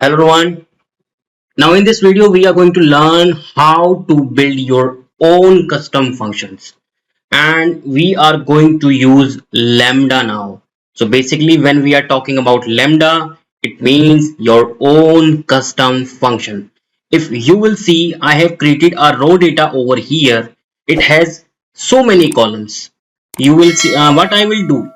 Hello everyone. Now in this video we are going to learn how to build your own custom functions and we are going to use Lambda now. So basically when we are talking about Lambda, it means your own custom function. If you will see, I have created a raw data over here. It has so many columns. You will see what I will do.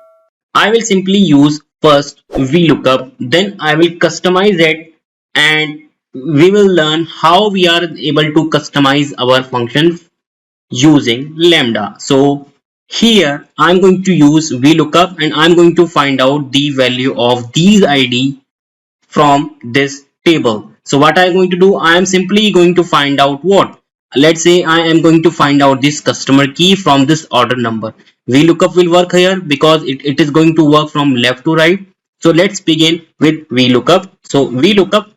I will simply use first VLOOKUP, then I will customize it and we will learn how we are able to customize our functions using Lambda. So here I'm going to use VLOOKUP and I'm going to find out the value of these ID from this table. So what I'm going to do, I am simply going to find out what? Let's say I am going to find out this customer key from this order number. VLOOKUP will work here because it is going to work from left to right. So let's begin with VLOOKUP. So VLOOKUP,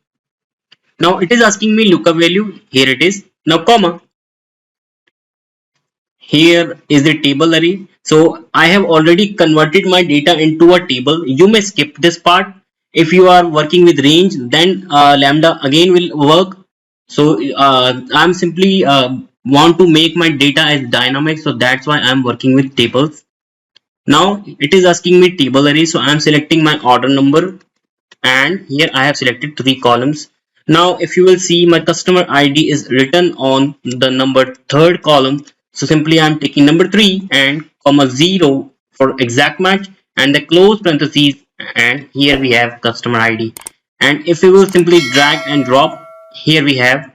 now it is asking me lookup value. Here it is. Now comma, here is the table array. So I have already converted my data into a table. You may skip this part. If you are working with range, then Lambda again will work. So I'm simply want to make my data as dynamic. So that's why I'm working with tables. Now it is asking me table array. So I'm selecting my order number and here I have selected 3 columns. Now if you will see, my customer ID is written on the number third column, so simply I am taking number 3 and comma 0 for exact match and the close parentheses, and here we have customer ID. And if we will simply drag and drop, here we have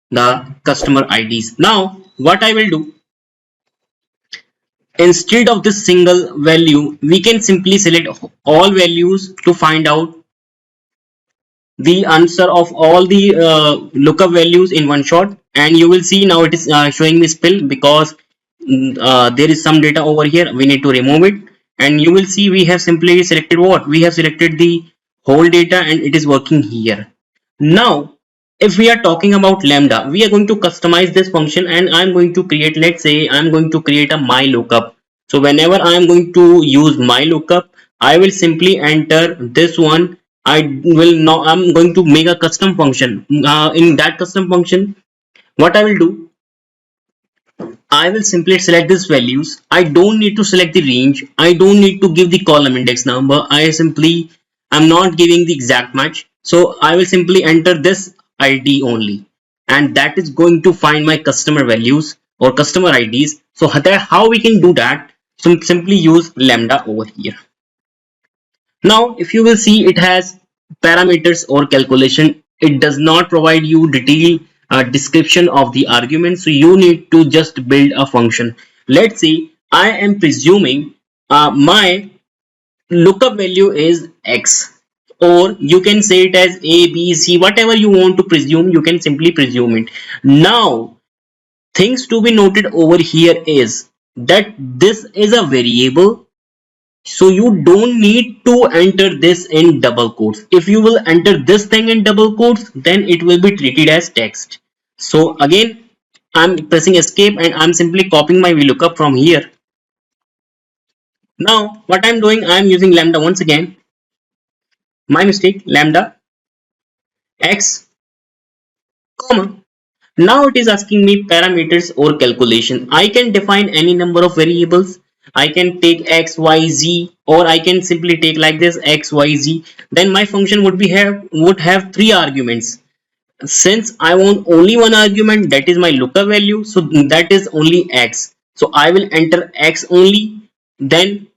the customer IDs. Now what I will do, instead of this single value, we can simply select all values to find out the answer of all the lookup values in one shot. And you will see now it is showing me spill because there is some data over here, we need to remove it. And you will see we have simply selected what, we have selected the whole data and it is working here. Now if we are talking about Lambda, we are going to customize this function and I'm going to create, let's say I'm going to create a my lookup. So whenever I am going to use my lookup, I will simply enter this one. I will now, I'm going to make a custom function. In that custom function, what I will do, I will simply select these values. I don't need to select the range. I don't need to give the column index number. I'm not giving the exact match. So I will simply enter this ID only. And that is going to find my customer values or customer IDs. So how we can do that? So simply use Lambda over here. Now if you will see, it has parameters or calculation. It does not provide you detailed description of the argument, so you need to just build a function. Let's say I am presuming my lookup value is x, or you can say it as a, b, c, whatever you want to presume, you can simply presume it. Now things to be noted over here is that this is a variable, so you don't need to enter this in double quotes. If you will enter this thing in double quotes, then it will be treated as text. So again, I'm pressing escape and I'm simply copying my VLOOKUP from here. Now what I'm doing, I'm using Lambda once again. My mistake, Lambda x, comma. Now it is asking me parameters or calculation. I can define any number of variables. I can take x, y, z, or I can simply take like this x, y, z. Then my function would have 3 arguments. Since I want only one argument, that is my lookup value, so that is only x. So I will enter x only. Then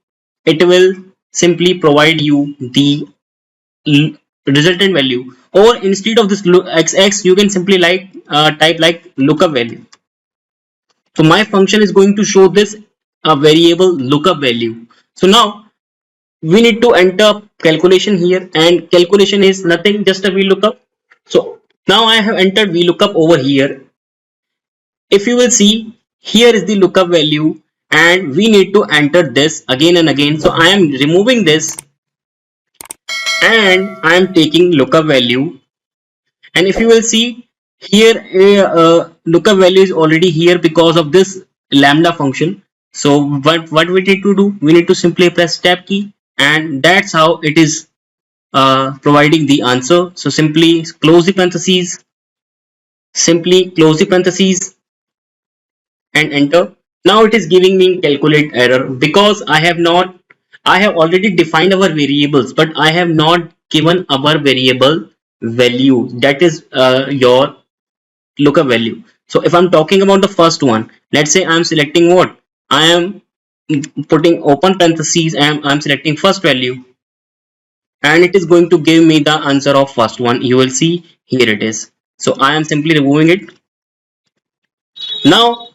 it will simply provide you the resultant value, or instead of this xx you can simply type like lookup value. So my function is going to show this variable lookup value. So now we need to enter calculation here, and calculation is nothing, just a VLOOKUP. So now I have entered VLOOKUP over here. If you will see, here is the lookup value and we need to enter this again and again. So I am removing this and I am taking lookup value. And if you will see here, lookup value is already here because of this lambda function. So what we need to do, we need to simply press tab key, and that's how it is providing the answer. So simply close the parentheses, and enter. Now it is giving me calculate error because I have already defined our variables, but I have not given our variable value, that is your lookup value. So if I'm talking about the first one, let's say I'm selecting what? I am putting open parentheses and I'm selecting first value, and it is going to give me the answer of first one. You will see here it is. So I am simply removing it. Now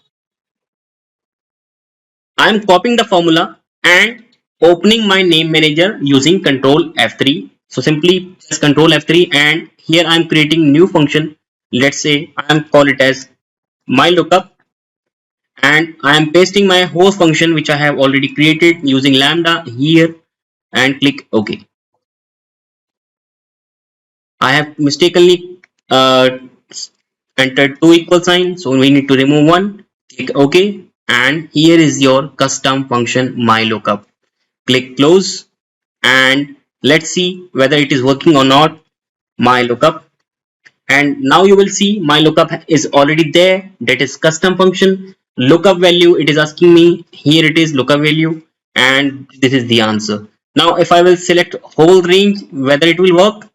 I am copying the formula and opening my name manager using control F3. So simply press control F3, and here I am creating new function. Let's say I am call it as my lookup, and I am pasting my host function which I have already created using lambda here, and click OK. I have mistakenly entered two equal sign, so we need to remove one. Click OK, and here is your custom function my lookup. Click close, and let's see whether it is working or not. My lookup, and now you will see my lookup is already there. That is custom function lookup value. It is asking me, here it is lookup value, and this is the answer. Now if I will select whole range, whether it will work,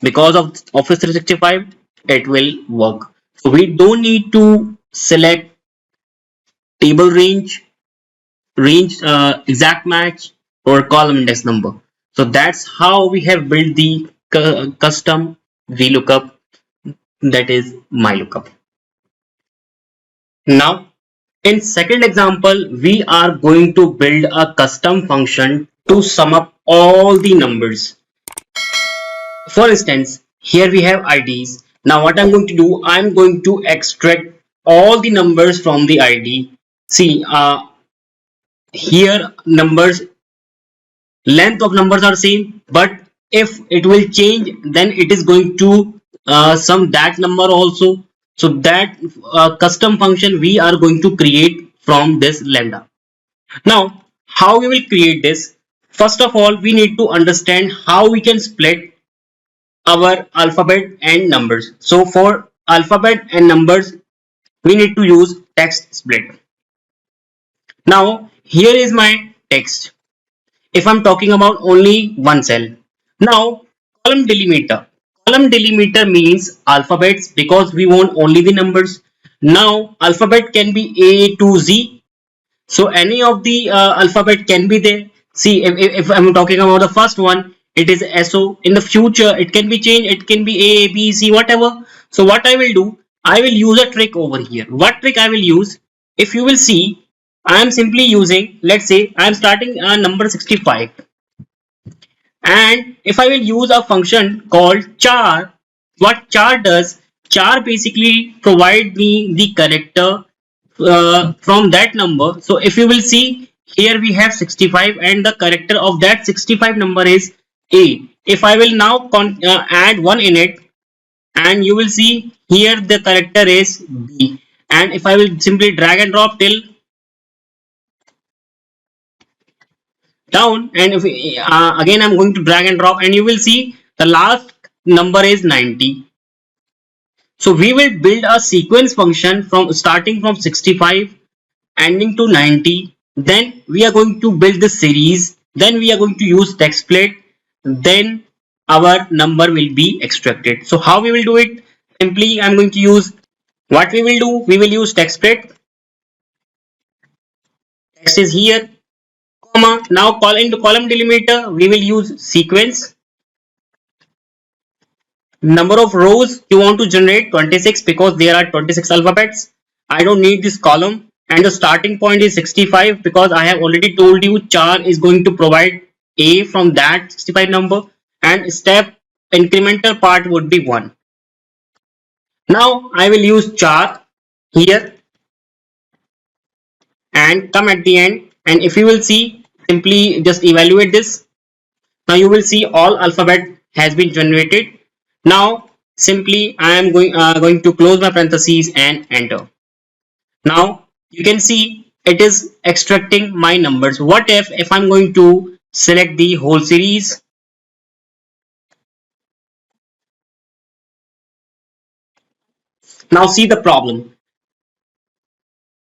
because of Office 365 it will work. So we don't need to select table range, exact match, or column index number. So that's how we have built the custom VLOOKUP, that is my lookup. Now in second example, we are going to build a custom function to sum up all the numbers. For instance, here we have IDs. Now what I'm going to do, I'm going to extract all the numbers from the ID. See, here numbers, length of numbers are same, but if it will change, then it is going to sum that number also. So that custom function we are going to create from this lambda. Now how we will create this? First of all, we need to understand how we can split our alphabet and numbers. So for alphabet and numbers, we need to use text split. Now here is my text. If I'm talking about only one cell. Now column delimiter. Column delimiter means alphabets because we want only the numbers. Now alphabet can be A to Z. So any of the alphabet can be there. See, if I'm talking about the first one, it is SO. In the future, it can be changed. It can be A, B, C, whatever. So what I will do, I will use a trick over here. What trick I will use? If you will see, I am simply using, let's say I am starting number 65, and if I will use a function called char, what char does, char basically provide me the character from that number. So if you will see, here we have 65 and the character of that 65 number is A. If I will now add 1 in it, and you will see here the character is B, and if I will simply drag and drop till down, and if again I'm going to drag and drop, and you will see the last number is 90. So we will build a sequence function from starting from 65 ending to 90. Then we are going to build the series. Then we are going to use text split. Then our number will be extracted. So how we will do it? Simply I'm going to use, what we will do, we will use text split. Text is here, comma. Now call into column delimiter, we will use sequence. Number of rows you want to generate 26 because there are 26 alphabets. I don't need this column, and the starting point is 65 because I have already told you char is going to provide A from that 65 number, and step incremental part would be 1. Now I will use char here and come at the end, and if you will see, simply just evaluate this. Now you will see all alphabet has been generated. Now simply I am going to close my parentheses and enter. Now you can see it is extracting my numbers. What if I'm going to select the whole series, Now see the problem.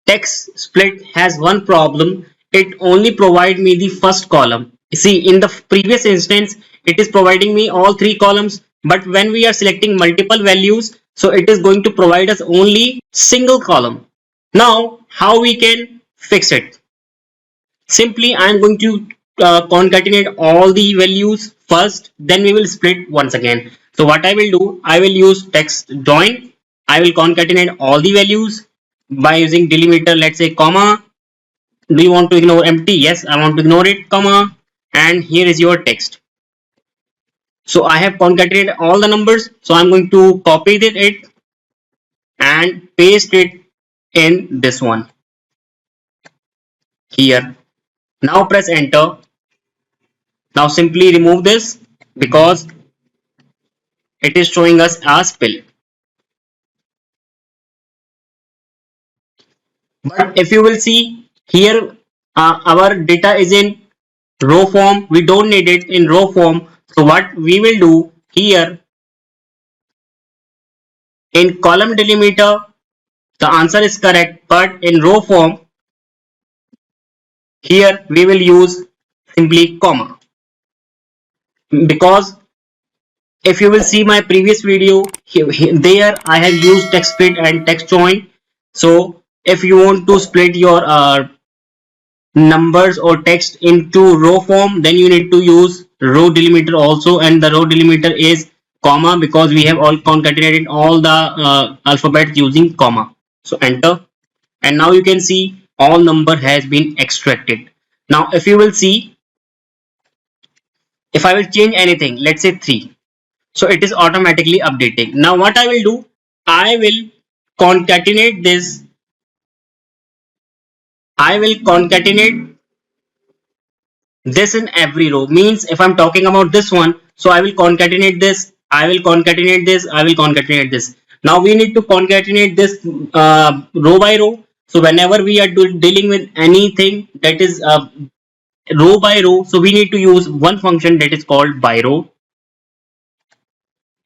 Text split has one problem. It only provide me the first column. See, in the previous instance, it is providing me all three columns. But when we are selecting multiple values, so it is going to provide us only single column. Now, how we can fix it? Simply, I am going to concatenate all the values first. Then we will split once again. So what I will do, I will use text join. I will concatenate all the values by using delimiter, let's say comma. Do you want to ignore empty? Yes, I want to ignore it, comma, and here is your text. So I have concatenated all the numbers, so I'm going to copy it and paste it in this one here. Now press enter. Now simply remove this because it is showing us a spill. But if you will see here, our data is in row form. We don't need it in row form. So what we will do here, in column delimiter, the answer is correct, but in row form, here we will use simply comma. Because if you will see my previous video, there I have used text split and text join. So if you want to split your numbers or text into row form, then you need to use row delimiter also, and the row delimiter is comma because we have all concatenated all the alphabets using comma. So enter, and now you can see all number has been extracted. Now if you will see, if I will change anything, let's say 3, so it is automatically updating. Now what I will do, I will concatenate this, I will concatenate this in every row. Means if I'm talking about this one, so I will concatenate this, I will concatenate this, I will concatenate this. Now we need to concatenate this row by row. So whenever we are dealing with anything that is row by row, so we need to use one function that is called by row.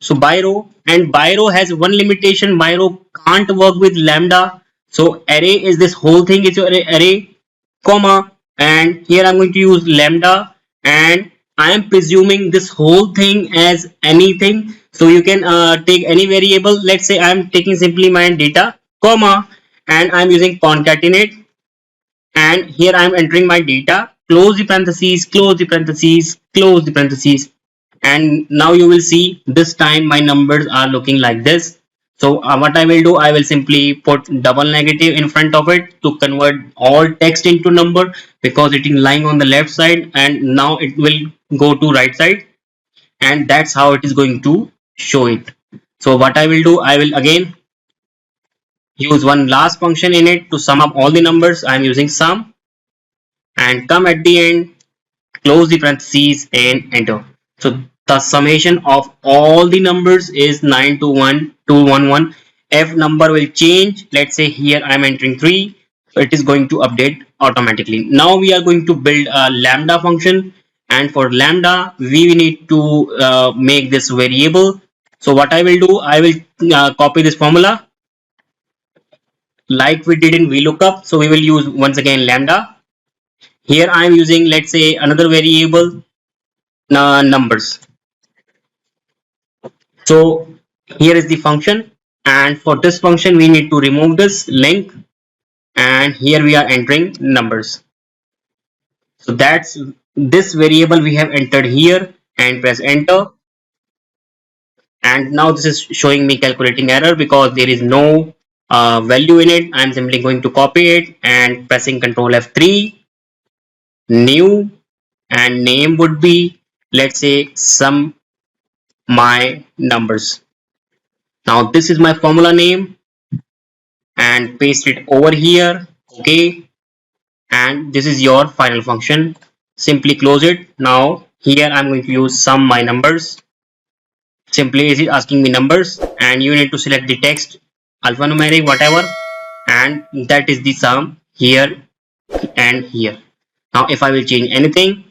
So by row, and by row has one limitation, by row can't work with lambda. So array is this whole thing is your array, comma, and here I'm going to use lambda, and I am presuming this whole thing as anything. So you can take any variable. Let's say I'm taking simply my data, comma, and I'm using concatenate, and here I'm entering my data, close the parentheses, close the parentheses, close the parentheses, and now you will see this time my numbers are looking like this. So what I will do, I will simply put double negative in front of it to convert all text into number because it is lying on the left side, and now it will go to right side, and that's how it is going to show it. So what I will do, I will again use one last function in it to sum up all the numbers. I am using sum, and come at the end, close the parentheses and enter. So the summation of all the numbers is 921211. If number will change, let's say here I am entering 3, so it is going to update automatically. Now we are going to build a lambda function, and for lambda we need to make this variable. So what I will do, I will copy this formula like we did in VLOOKUP. So we will use once again lambda. Here I am using, let's say, another variable, numbers. So here is the function, and for this function we need to remove this link, and here we are entering numbers. So that's this variable we have entered here, and press enter, and now this is showing me calculating error because there is no value in it. I'm simply going to copy it and pressing Ctrl F3, new, and name would be, let's say, sum my numbers. Now this is my formula name, and paste it over here. Okay, and this is your final function. Simply close it. Now here I'm going to use sum my numbers. Simply is it asking me numbers, and you need to select the text, alphanumeric, whatever, and that is the sum here and here. Now if I will change anything,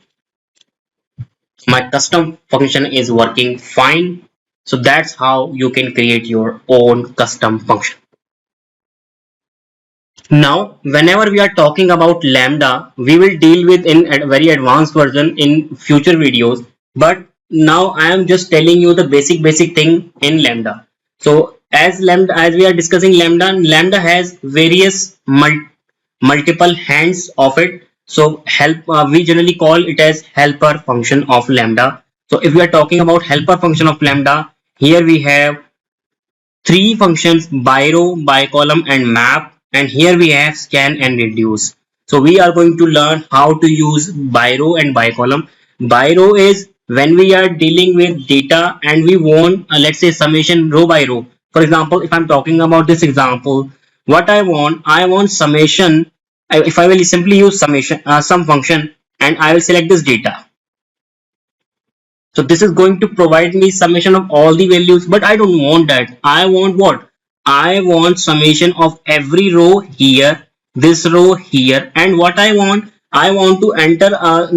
my custom function is working fine. So that's how you can create your own custom function. Now, whenever we are talking about Lambda, we will deal with in a very advanced version in future videos. But now I am just telling you the basic thing in Lambda. So as we are discussing Lambda has various multiple hands of it. So we generally call it as helper function of Lambda. So if we are talking about helper function of Lambda, here we have three functions: byrow, bycolumn and map, and here we have scan and reduce. So we are going to learn how to use byrow and bycolumn. Byrow is when we are dealing with data and we want let's say summation row by row. For example, if I'm talking about this example, what I want summation. If I will simply use summation sum function, and I will select this data, so this is going to provide me summation of all the values, but I don't want that. I want what? I want summation of every row here, this row here, and what I want to enter a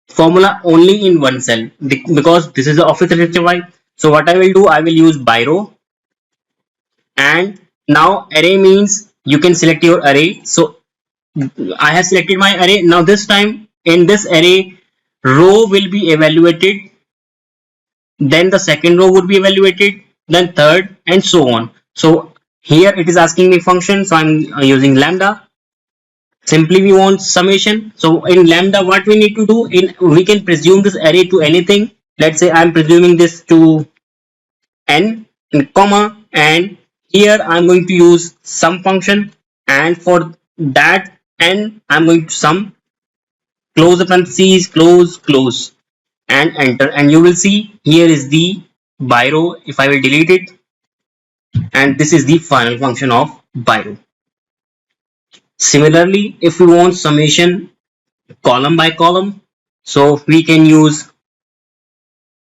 formula only in one cell because this is the Office 365. So what I will do, I will use byrow, and now array means you can select your array. So I have selected my array. Now this time in this array, row will be evaluated, then the second row would be evaluated, then third, and so on. So here it is asking me function, so I'm using lambda. Simply we want summation. So in lambda, what we need to do, we can presume this array to anything. Let's say I'm presuming this to n in comma, and here I'm going to use sum function, and for that n I'm going to sum, close the parentheses, close, and enter, and you will see here is the byrow. If I will delete it, and this is the final function of byrow. Similarly, if we want summation column by column, so we can use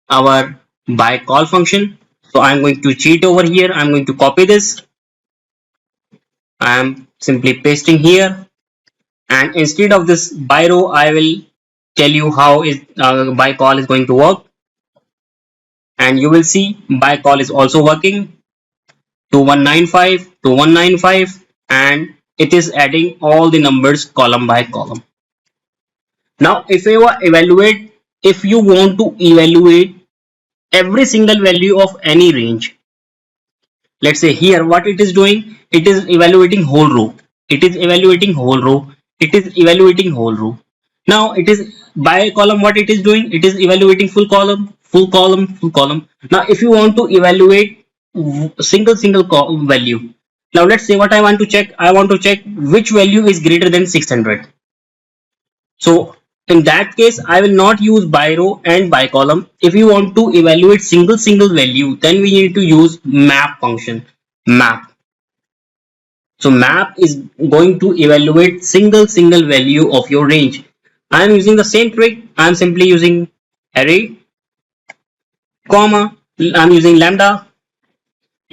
our by call function. So I'm going to cheat over here. I'm going to copy this. I'm simply pasting here, and instead of this byrow, I will tell you how is by call is going to work, and you will see by call is also working. 2195 2195, and it is adding all the numbers column by column. Now if you want to evaluate every single value of any range, let's say here what it is doing, it is evaluating whole row, it is evaluating whole row, it is evaluating whole row. Now it is by column, what it is doing, it is evaluating full column, full column. Now if you want to evaluate single value, now let's say what I want to check, I want to check which value is greater than 600. So in that case, I will not use by row and by column. If you want to evaluate single value, then we need to use map function. Map. So map is going to evaluate single value of your range. I am using the same trick. I am simply using array, comma. I am using lambda.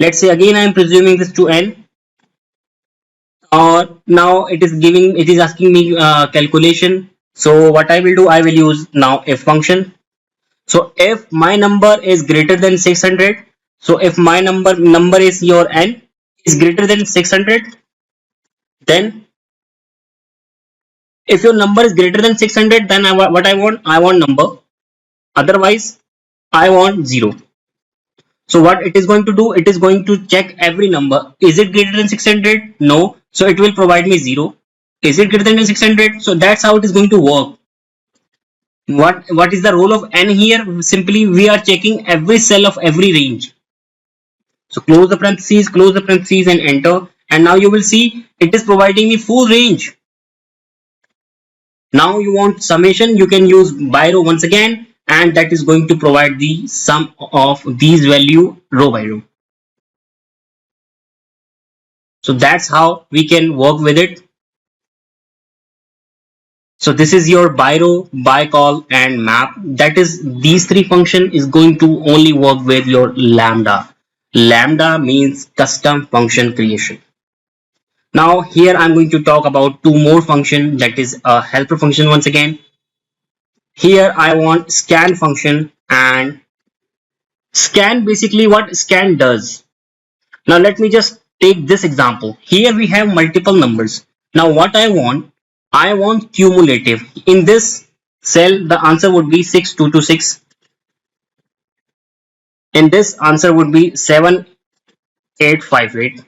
Let's say again I am presuming this to n. Or now it is asking me calculation. So what I will do, I will use now if function. So if my number is greater than 600, so if my number is your n is greater than 600, then if your number is greater than 600, then what I want number, otherwise I want 0. So what it is going to do, it is going to check every number. Is it greater than 600? No, so it will provide me 0. Is it greater than 600? So that's how it is going to work. What is the role of n here? Simply we are checking every cell of every range. So close the parentheses and enter, and now you will see it is providing me full range. Now you want summation, you can use byrow once again, and that is going to provide the sum of these value row by row. So that's how we can work with it. So this is your byrow, bycall and map. That is, these three function is going to only work with your lambda. Lambda means custom function creation. Now here I'm going to talk about two more function, that is a helper function once again. Here I want scan function, and Scan, basically what scan does. Now let me just take this example. Here we have multiple numbers. Now what I want cumulative. In this cell, the answer would be 6226. In this, answer would be 7858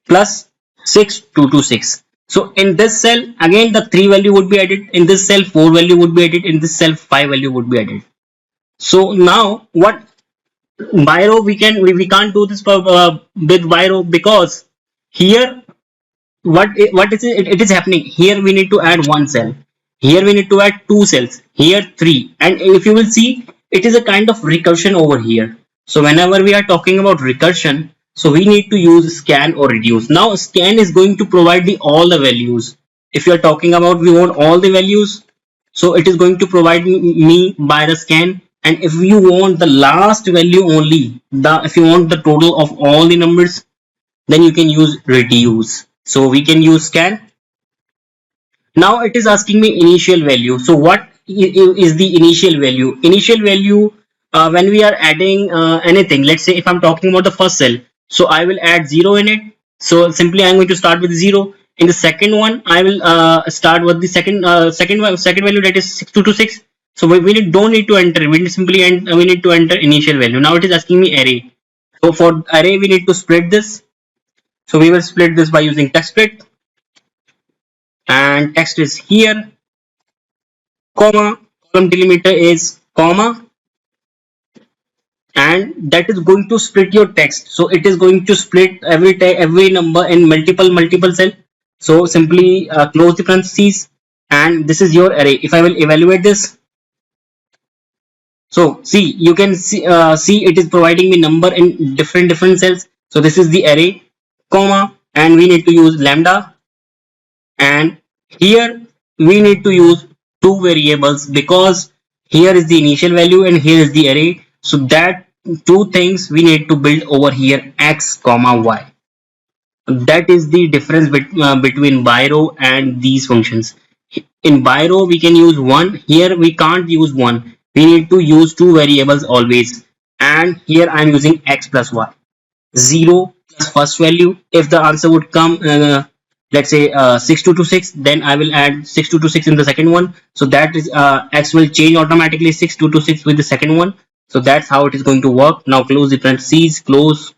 plus 6226. So in this cell, again the 3 value would be added. In this cell, 4 value would be added. In this cell, 5 value would be added. So now what Biro, we can't do this with Biro, because here what is it, it is happening here. We need to add one cell, here we need to add two cells, here three, and if you will see, it is a kind of recursion over here. So whenever we are talking about recursion, so we need to use scan or reduce. Now scan is going to provide the all the values. If you are talking about we want all the values, so it is going to provide me by the scan. And if you want the last value only, the if you want the total of all the numbers, then you can use reduce. So we can use scan. Now it is asking me initial value. So what is the initial value? Initial value, when we are adding anything, let's say if I'm talking about the first cell, so I will add 0 in it. So simply I'm going to start with 0. In the second one, I will start with the second value, that is 6226. So don't need to enter. We need to enter initial value. Now it is asking me array. So for array, we need to split this. So we will split this by using text split, and text is here, comma, column delimiter is comma, and that is going to split your text. So it is going to split every number in multiple cell. So simply close the parentheses, and this is your array. If I will evaluate this, so see, you can see it is providing me number in different cells. So this is the array, comma, and we need to use lambda. And here we need to use two variables, because here is the initial value and here is the array. So that two things we need to build over here, x comma y. That is the difference between Biro and these functions. In Biro we can use one, here we can't use one. We need to use two variables always. And here I am using x plus y. 0 plus first value. If the answer would come, let's say 6226, then I will add 6226 in the second one. So that is x will change automatically 6226 with the second one. So that's how it is going to work. Now close the parentheses, close,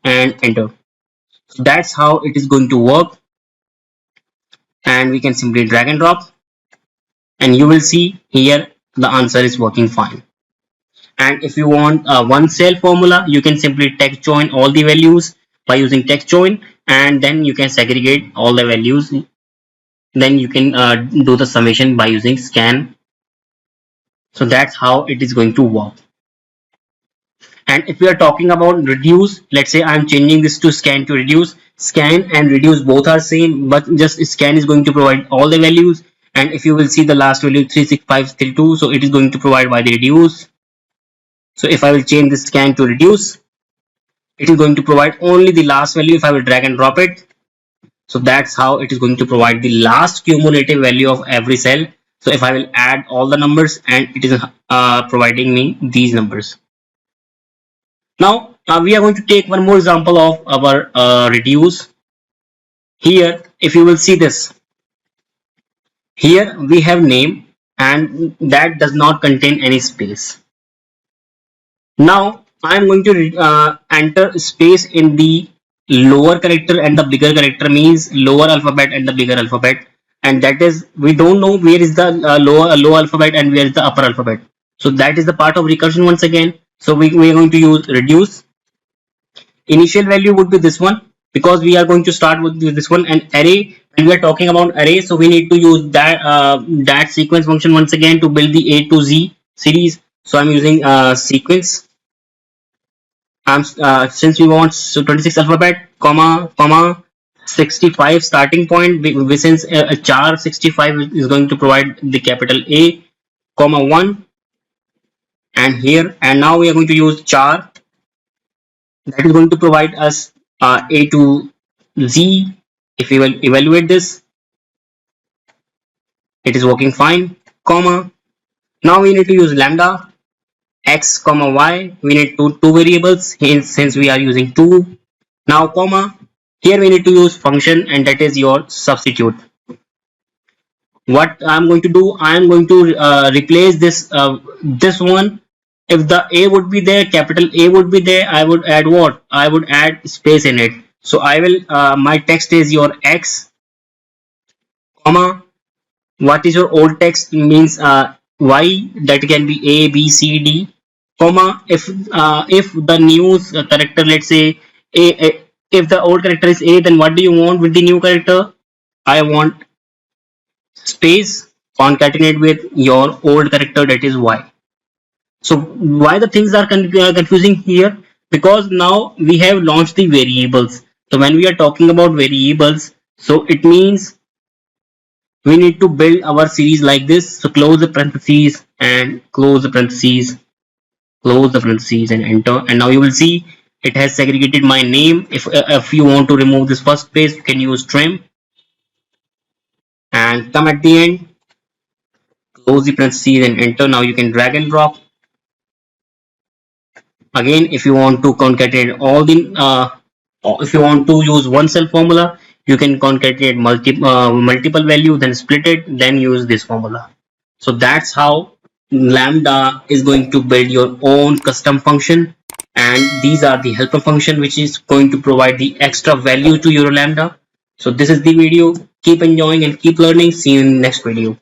and enter. So that's how it is going to work. And we can simply drag and drop, and you will see here the answer is working fine. And if you want one cell formula, you can simply text join all the values by using text join, and then you can segregate all the values. Then you can do the summation by using scan. So that's how it is going to work. And if we are talking about reduce, let's say I'm changing this to scan to reduce. Scan and reduce both are same, but just scan is going to provide all the values. And if you will see the last value 36532, so it is going to provide by the reduce. So if I will change the scan to reduce, it is going to provide only the last value if I will drag and drop it. So that's how it is going to provide the last cumulative value of every cell. So if I will add all the numbers, and it is providing me these numbers. Now we are going to take one more example of our reduce. Here if you will see this, here we have name, and that does not contain any space. Now I am going to enter space in the lower character and the bigger character, means lower alphabet and the bigger alphabet, and that is, we don't know where is the low alphabet and where is the upper alphabet. So that is the part of recursion once again. So we are going to use reduce. Initial value would be this one, because we are going to start with this one. And array, when we are talking about array, so we need to use that sequence function once again to build the A to Z series. So I'm using sequence. Since we want 26 alphabet, comma 65 starting point, since char 65 is going to provide the capital A, comma 1, and here, and now we are going to use char, that is going to provide us A to Z. If we will evaluate this, it is working fine, comma. Now we need to use lambda, x comma y, we need two variables since we are using two. Now comma, here we need to use function, and that is your substitute. What I'm going to do, I'm going to replace this one. If the a would be there, capital A would be there, I would add what? I would add space in it. So I will my text is your x comma, what is your old text means y, that can be a b c d comma. If the new character, let's say a, if the old character is a, then what do you want with the new character? I want space concatenate with your old character, that is y. So why the things are confusing here? Because now we have launched the variables. So when we are talking about variables, so it means we need to build our series like this. So close the parentheses and close the parentheses, close the parentheses and enter. And now you will see it has segregated my name. If you want to remove this first space, you can use trim and come at the end, close the parentheses and enter. Now you can drag and drop. Again, if you want to concatenate all the if you want to use one cell formula, you can concatenate multiple value, then split it, then use this formula. So that's how Lambda is going to build your own custom function, and these are the helper function which is going to provide the extra value to your Lambda. So this is the video. Keep enjoying and keep learning. See you in the next video.